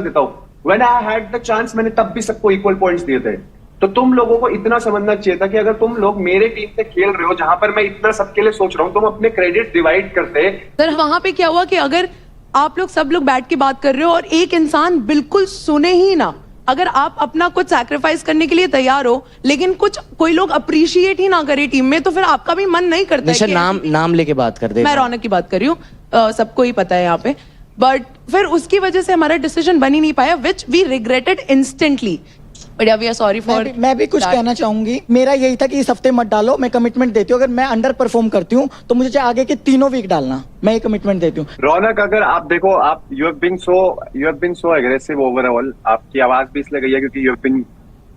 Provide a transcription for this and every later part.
देता हूँ, when I had the chance मैंने तब भी सबको इक्वल पॉइंट्स दिए थे। तो तुम लोगों को इतना समझना चाहिए था कि अगर तुम लोग मेरे टीम से खेल रहे हो जहां पर मैं इतना सबके लिए सोच रहा हूँ, तुम अपने क्रेडिट डिवाइड करते। सर वहां पे क्या हुआ कि अगर आप लोग सब लोग बैठ के बात कर रहे हो और एक इंसान बिल्कुल सुने ही ना, अगर आप अपना कुछ सैक्रिफाइस करने के लिए तैयार हो लेकिन कोई लोग अप्रिशिएट ही ना करे टीम में, तो फिर आपका भी मन नहीं करता है कि नाम लेके बात कर दे। मैं रौनक की बात कर रही हूँ, सबको ही पता है यहाँ पे, बट फिर उसकी वजह से हमारा डिसीजन बन ही नहीं पाया, which we regretted instantly. We are sorry for. मैं भी कुछ कहना चाहूंगी। मेरा यही था कि इस हफ्ते मत डालो, मैं कमिटमेंट देती हूँ, अगर मैं अंडर परफॉर्म करती हूँ तो मुझे चाहे आगे के 3 वीक डालना, मैं ये कमिटमेंट देती हूँ। रौनक, अगर आप देखो, आप you have been so aggressive overall. आपकी आवाज भी इसलिए गई है क्योंकि यू हैव बीन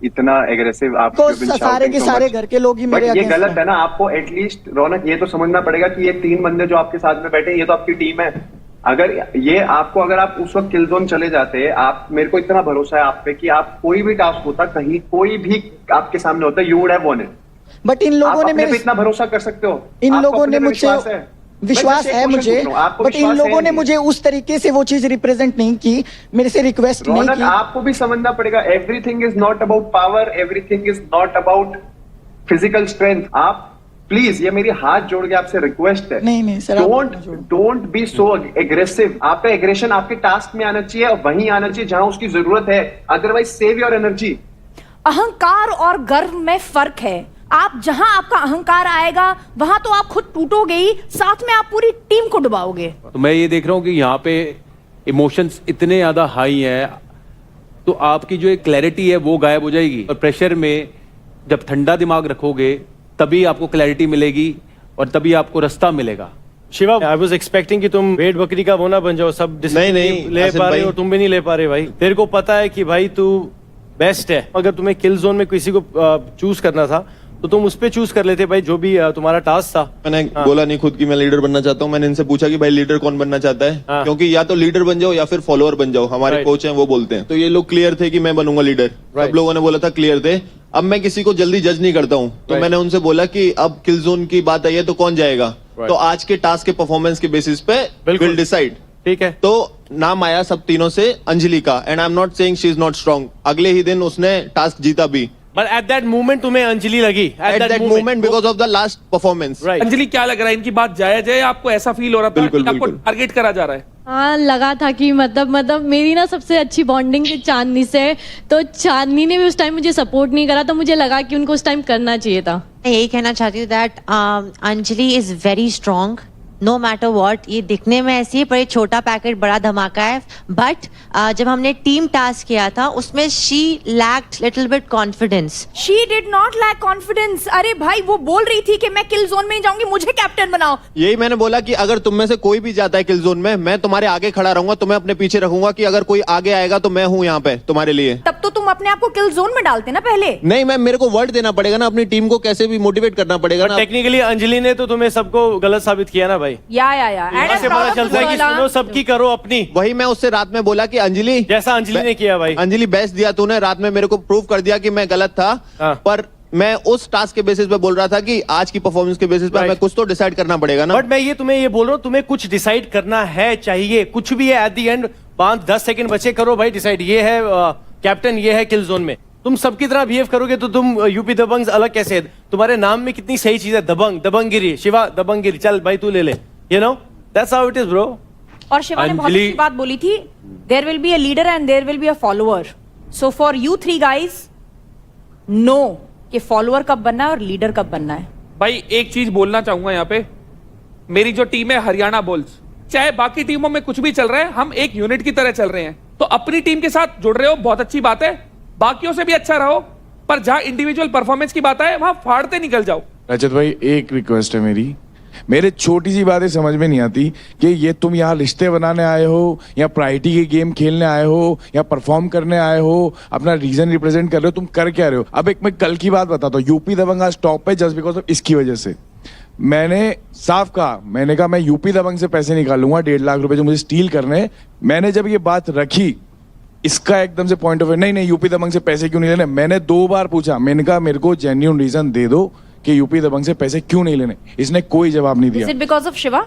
इतना एग्रेसिव। आप सारे के सारे घर के लोग ही मेरे ये गलत है ना। आपको एटलीस्ट रौनक ये तो समझना पड़ेगा कि ये 3 बंदे जो आपके साथ में बैठे, ये तो आपकी टीम है। अगर आप उस वक्त किल जोन चले जाते, आप, मेरे को इतना भरोसा है आप पे कि आप कोई भी टास्क होता, कहीं कोई भी आपके सामने होता, you would have won it. But in लोगों ने मेरे पे इतना भरोसा कर सकते हो? इन लोगों ने मुझे विश्वास है मुझे, बट इन लोगों ने मुझे उस तरीके से वो चीज रिप्रेजेंट नहीं की, मेरे से रिक्वेस्ट नहीं की। आपको भी समझना पड़ेगा, everything is not about power, everything is not about physical strength. आप प्लीज, ये मेरी हाथ जोड़ के आपसे रिक्वेस्ट है, नहीं sir, don't be so aggressive. आपका एग्रेशन आपके टास्क में आना चाहिए और वहीं आना चाहिए जहां उसकी जरूरत है, अदरवाइज सेव योर एनर्जी। अहंकार और गर्व में फर्क है। आप जहां आपका अहंकार आएगा वहां तो आप खुद टूटोगे ही, साथ में आप पूरी टीम को डुबाओगे। तो मैं ये देख रहा हूं कि यहाँ पे इमोशंस इतने ज्यादा हाई हैं, तो आपकी जो एक क्लैरिटी है वो गायब हो जाएगी। और प्रेशर में जब ठंडा दिमाग रखोगे तभी आपको क्लैरिटी मिलेगी और तभी आपको रास्ता मिलेगा। शिवा, आई वाज एक्सपेक्टिंग कि तुम वेट बकरी का वो ना बन जाओ, सब नहीं ले पा रहे हो, तुम भी नहीं ले पा रहे भाई। तेरे को पता है कि भाई तू बेस्ट है, अगर तुम्हें किल जोन में किसी को चूज करना था तो तुम उस पे चूज कर लेते भाई, जो भी तुम्हारा टास्क था। मैंने बोला नहीं खुद की मैं लीडर बनना चाहता हूँ। मैंने इनसे पूछा कि भाई लीडर कौन बनना चाहता है, क्योंकि या तो लीडर बन जाओ या फिर फॉलोअर बन जाओ, हमारे कोच हैं वो बोलते हैं। तो ये लोग क्लियर थे कि मैं बनूंगा लीडर, सब लोगों ने बोला था क्लियर थे। अब मैं किसी को जल्दी जज नहीं करता हूँ, तो मैंने उनसे बोला कि अब किल जोन की बात आई है तो कौन जाएगा, तो आज के टास्क के परफॉर्मेंस के बेसिस पे विल डिसाइड। ठीक है, तो नाम आया सब तीनों से अंजलि का, and I am not saying she is not strong. अगले ही दिन उसने टास्क जीता भी, बट एट दैट मोमेंट तुम्हें अंजलि लगी, at that moment because of the last performance. Anjali, क्या लग रहा है, इनकी बात जायज है? आपको ऐसा फील हो रहा था कि आपको टारगेट करा जा रहा है? हाँ, लगा था कि मतलब मेरी ना सबसे अच्छी बॉन्डिंग चांदनी से है, तो चांदनी ने भी उस टाइम मुझे सपोर्ट नहीं करा, तो मुझे लगा कि उनको उस टाइम करना चाहिए था। मैं यही कहना चाहती हूँ that Anjali is very strong, no matter what. ये दिखने में ऐसी है पर ये छोटा पैकेट बड़ा धमाका है, बट जब हमने टीम टास्क किया था उसमें she lacked little bit confidence. She did not lack confidence. अरे भाई, वो बोल रही थी कि मैं किल जोन में जाऊंगी, मुझे कैप्टन बनाओ। यही मैंने बोला कि अगर तुम में से कोई भी जाता है किल जोन में, मैं तुम्हारे आगे खड़ा रहूंगा, तुम्हें अपने पीछे रखूंगा कि अगर कोई आगे आएगा तो मैं हूँ यहाँ पे तुम्हारे लिए। तब तो तुम अपने आप को किल जोन में डालते ना पहले। नहीं मैम, मेरे को वर्ड देना पड़ेगा ना, अपनी टीम को कैसे भी मोटिवेट करना पड़ेगा ना। टेक्निकली अंजलि ने तो तुम्हें सबको गलत साबित किया ना भाई। या से पता चलता है कि सुनो सबकी करो अपनी। वही मैं उससे रात में बोला कि अंजलि, जैसा अंजलि ने किया भाई, अंजलि बेस्ट दिया तूने, रात में मेरे को प्रूव कर दिया कि मैं गलत था। पर मैं उस टास्क के बेसिस पे बोल रहा था कि आज की परफॉर्मेंस के बेसिस पे हमें कुछ तो डिसाइड करना पड़ेगा ना। बट मैं ये तुम्हें ये बोल रहा हूँ, तुम्हें कुछ डिसाइड करना है, चाहिए कुछ भी है, एट द एंड 5-10 सेकंड बचे, करो भाई डिसाइड। ये है कैप्टन, ये है किल जोन में। तुम सबकी तरह बिहेव करोगे तो तुम यूपी दबंग अलग कैसे है? तुम्हारे नाम में कितनी सही चीज है, दबंग, दबंगिरी। शिवा दबंगिरी, चल भाई तू ले ले, you know that's how it is bro. और शिवा ने बहुत अच्छी बात बोली थी, there will be a leader and there will be a follower. So for you 3 guys, know कि फॉलोअर कब बनना है और लीडर कब बनना है। भाई एक चीज बोलना चाहूंगा यहाँ पे, मेरी जो टीम है हरियाणा बुल्स, चाहे बाकी टीमों में कुछ भी चल रहा है, हम एक यूनिट की तरह चल रहे हैं। तो अपनी टीम के साथ जुड़ रहे हो, बहुत अच्छी बात है, बाकियों से भी अच्छा रहो, पर जहां इंडिविजुअल परफॉर्मेंस की बात है वहां फाड़ते निकल जाओ। रजत भाई, एक रिक्वेस्ट है मेरे छोटी सी बातें समझ में नहीं आती कि ये तुम यहाँ रिश्ते बनाने आए हो या प्रायोरिटी के गेम खेलने आए हो या परफॉर्म करने आए हो, अपना रीजन रिप्रेजेंट कर रहे हो, तुम कर क्या रहे हो? अब एक मैं कल की बात बताता हूँ, यूपी दबंग आज टॉप पे जस्ट बिकॉज ऑफ इसकी वजह से। मैंने साफ कहा, मैंने कहा मैं यूपी दबंग से पैसे निकालूंगा 1.5 लाख रुपए जो मुझे स्टील करने। मैंने जब ये बात रखी, इसका एकदम से पॉइंट ऑफ व्यू, नहीं यूपी दबंग से पैसे क्यों नहीं लेने। मैंने 2 बार पूछा, मैंने कहा मेरे को जेन्युइन रीजन दे दो कि यूपी दबंग से पैसे क्यों नहीं लेने। इसने कोई जवाब नहीं दिया। Is it because of Shiva?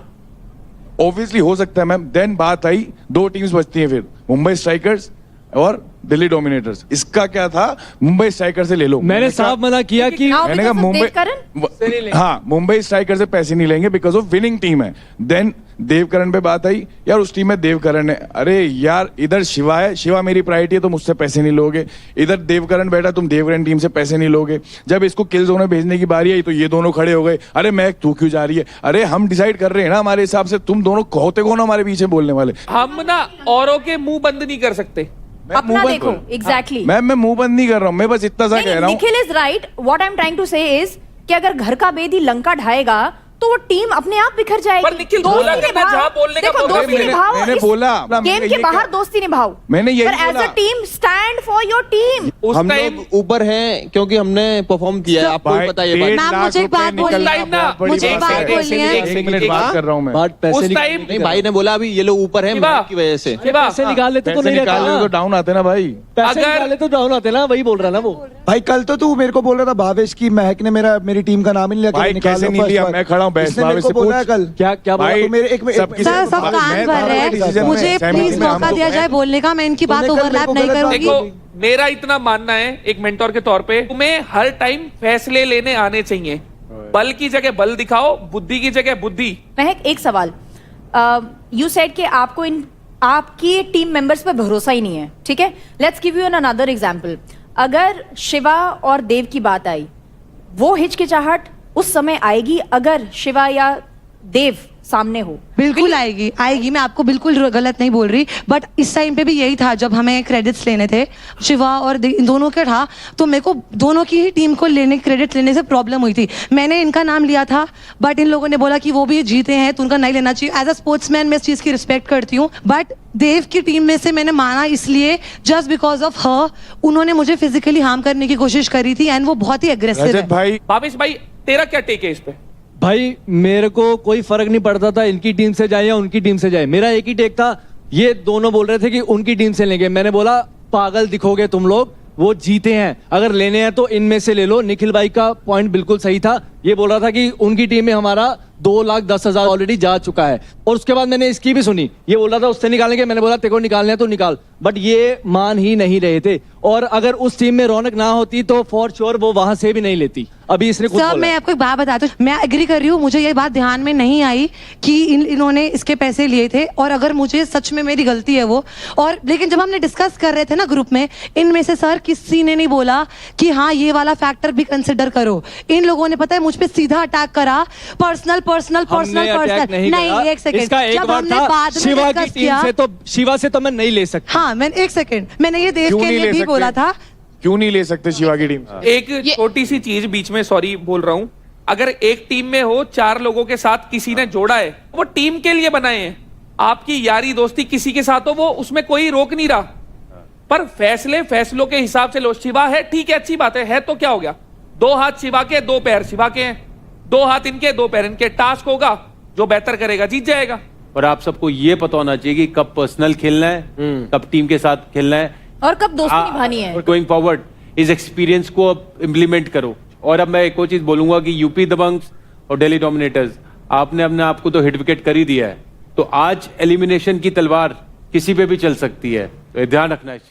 Obviously हो सकता है मैम। देन बात आई, 2 टीम्स बचती हैं फिर, मुंबई स्ट्राइकर्स और दिल्ली डोमिनेटर्स। इसका क्या था, मुंबई स्ट्राइकर से ले लो। मैंने साफ मना किया कि Now मैंने कहा because of मुंबई देवकरण? हाँ, मुंबई स्ट्राइकर से पैसे नहीं लेंगे बिकॉज ऑफ विनिंग टीम है। देन देवकरण पे बात आई, यार उस टीम में देवकरण है, अरे यार इधर शिवा है, शिवा मेरी प्रायोरिटी है, तुम उससे पैसे नहीं लोगे। इधर देवकरण बैठा, तुम देवकरण टीम से पैसे नहीं लोगे। जब इसको किल जोन में भेजने की बारी आई तो ये दोनों खड़े हो गए, अरे मैं तू क्यों जा रही है, अरे हम डिसाइड कर रहे हैं ना हमारे हिसाब से, तुम दोनों होते कौन हमारे पीछे बोलने वाले। हम ना औरों के मुंह बंद नहीं कर सकते। अपना देखो, एग्जैक्टली। मैं मुंह बंद नहीं कर रहा हूँ, मैं बस इतना सा कह रहा हूँ। Nikhil is right, what I am trying to say is कि अगर घर का बेदी लंका ढाएगा तो वो टीम अपने आप बिखर जाएगी। पर निखिल बोला करना, जहाँ बोलने का देखो, मौका दोस्ती मिले। निभाओ। मैंने इस बोला, गेम मैंने के ये बाहर क्या- दोस्ती निभाओ। मैंने यही पर एज बोला। A team stand for your team. उस हम टाइम लोग ऊपर हैं क्योंकि हमने परफॉर्म किया है, आपको भी पता है ये बात। मैम, मुझे एक बात बोलनी है। मुझे एक बात बोलनी है। एक मिनट बात कर रहा हूँ मैं। उस टाइम नहीं, भाई ने बोला अभी ये लोग ऊपर हैं शिवा, मैच की वजह से। शिवा, पैसे निकाल लेते तो पैसे नहीं निकाल रहता ले तो डाउन आते ना भाई। पैसे अगर- निकाल लेते तो डाउन आते ना, वही बोल रहा ना वो। भाई कल तो तू मेरे को बोल रहा था भावेश की महक ने मेरी टीम का नाम ही नहीं लिया। भाई निकाल कैसे लो नहीं first लिया, बार। मैं खड़ा हूँ बहस इसने मेरे भावेश को से बोला है पूछ। कल। क्या बोला? भाई तो मेरे एक सबकी सर सब मैं कान था भर वाले रहे decision हैं, में, मुझे सहमति प्लीज में हम मौका लोग दिया हैं। जाए बोलने का। मैं इनकी बात तुमने कल ओवरलैप मेरे नहीं को गलत बात करूंगी। देखो, मेरा इतना मानना है एक मेंटोर के तौर पे, तुम्हें हर टाइम फैसले लेने आने चाहिए। बल की जगह बल दिखाओ, बुद्धि की जगह बुद्धि। महक, एक सवाल। यू सेड कि आपको इन आपकी टीम मेंबर्स पे भरोसा ही नहीं है, ठीक है? Let's give you an another example. अगर शिवा और देव की बात आई, वो हिचकिचाहट उस समय आएगी अगर शिवा या देव सामने हो? बिल्कुल आएगी, आएगी। मैं आपको बिल्कुल गलत नहीं बोल रही, बट इस टाइम पे भी यही था जब हमें क्रेडिट्स लेने थे, शिवा और इन दोनों के था, तो मेरे को दोनों की ही टीम को क्रेडिट लेने से प्रॉब्लम हुई थी। मैंने इनका नाम लिया था, बट इन लोगों ने बोला कि वो भी जीते हैं तो उनका नहीं लेना चाहिए। एज अ स्पोर्ट्समैन मैं इस चीज़ की रिस्पेक्ट करती हूँ, बट देव की टीम में से मैंने माना इसलिए जस्ट बिकॉज ऑफ हर, उन्होंने मुझे फिजिकली हार्म करने की कोशिश करी थी एंड वो बहुत ही एग्रेसिव रजत है। भाई, भावेश भाई, तेरा क्या टेक है इस पे? भाई मेरे को कोई फर्क नहीं पड़ता था इनकी टीम से जाए या उनकी टीम से जाए, मेरा एक ही टेक था। ये दोनों बोल रहे थे कि उनकी टीम से लेंगे, मैंने बोला पागल दिखोगे तुम लोग, वो जीते हैं, अगर लेने हैं तो इनमें से ले लो। निखिल भाई का पॉइंट बिल्कुल सही था, ये बोल रहा था कि उनकी टीम में हमारा 2,10,000 ऑलरेडी जा चुका है। और उसके बाद मैंने इसकी भी सुनी, ये बोल रहा था उससे निकालेंगे, मैंने बोला तेरे को निकालना है तो निकाल, बट ये मान ही नहीं रहे थे। और अगर उस टीम में रौनक ना होती तो फॉर श्योर वो वहां से भी नहीं लेती। अभी इसने खुद सर बोला मैं है। आपको एक बात बताती हूँ, मैं एग्री कर रही हूँ, मुझे ये बात ध्यान में नहीं आई कि इन्होंने इसके पैसे लिए थे, और अगर मुझे सच में मेरी गलती है वो, और लेकिन जब हमने डिस्कस कर रहे थे ना ग्रुप में, इनमें से सर किसी ने नहीं बोला कि हाँ ये वाला फैक्टर भी कंसिडर करो। इन लोगों ने पता है मुझ पे सीधा अटैक करा, पर्सनल पर्सनल हमने पर्सनल अटैक पर्सनल। नहीं करा। एक सेकंड, इसका एक जब बार हमने था, बाद में शिवा की डिस्कस टीम किया, से तो शिवा से तो मैं नहीं ले सकता। हाँ मैंने एक सेकंड, मैंने ये देव क्यों के नहीं लिए ले भी सकते? बोला था। क्यों नहीं ले सकते शिवा की टीम से? एक छोटी सी चीज बीच में, सॉरी बोल रहा हूं, अगर एक टीम में हो 4 लोगों के साथ किसी ने जोड़ा है, वो टीम के लिए बनाए हैं। आपकी यारी दोस्ती किसी के साथ हो, वो उसमें कोई रोक नहीं रहा, पर फैसलों के हिसाब से लो। शिवा है, ठीक है, अच्छी बात है तो क्या हो गया? 2 हाथ शिवा के, 2 पैर शिवा के हैं, 2 हाथ इनके, 2 पैर इनके। टास्क होगा, जो बेहतर करेगा जीत जाएगा। और आप सबको ये पता होना चाहिए कि कब पर्सनल खेलना है, कब टीम के साथ खेलना है, और कब दोस्ती निभानी है। गोइंग फॉरवर्ड इस एक्सपीरियंस को अब इम्प्लीमेंट करो। और अब मैं एक और चीज बोलूंगा कि यूपी दबंग्स और दिल्ली डोमिनेटर्स, आपने अपने आप को तो हिट विकेट कर ही दिया है, तो आज एलिमिनेशन की तलवार किसी पे भी चल सकती है, तो ध्यान रखना इस चीज।